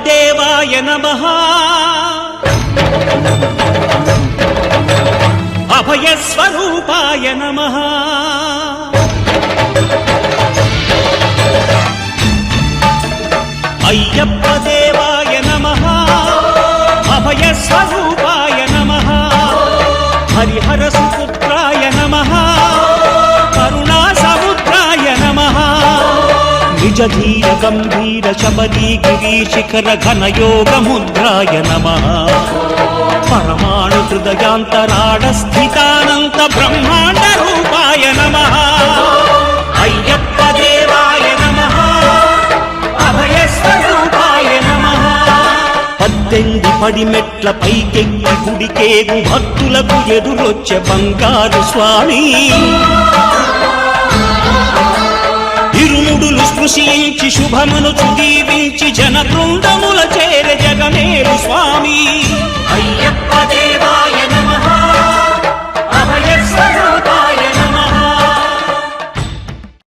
దేవాయ నమః అభయస్వరూపాయ నమః అయ్యప్ప దేవాయ నమః అభయస్వరూపాయ నమః హరిహర సుపుత్రాయ నమః కరుణా సముద్రాయ నమః నిజ ధీర గంభీర శబరీ గిరీశిఖర ఘనయోగ ముద్రాయ నమః పరమాణు హృదయాంతరాళ స్థితానంత బ్రహ్మాండ రూపాయ నమః అయ్యప్ప దేవాయ నమః అభయస్వరూపాయ నమః 18 పడిమెట్ల పైకెక్కి గుడికేగు భక్తులకు ఎదురొచ్చే బంగారు స్వామి ఇరుముడులు స్పృశించి శుభమును దీవించి జన బృంద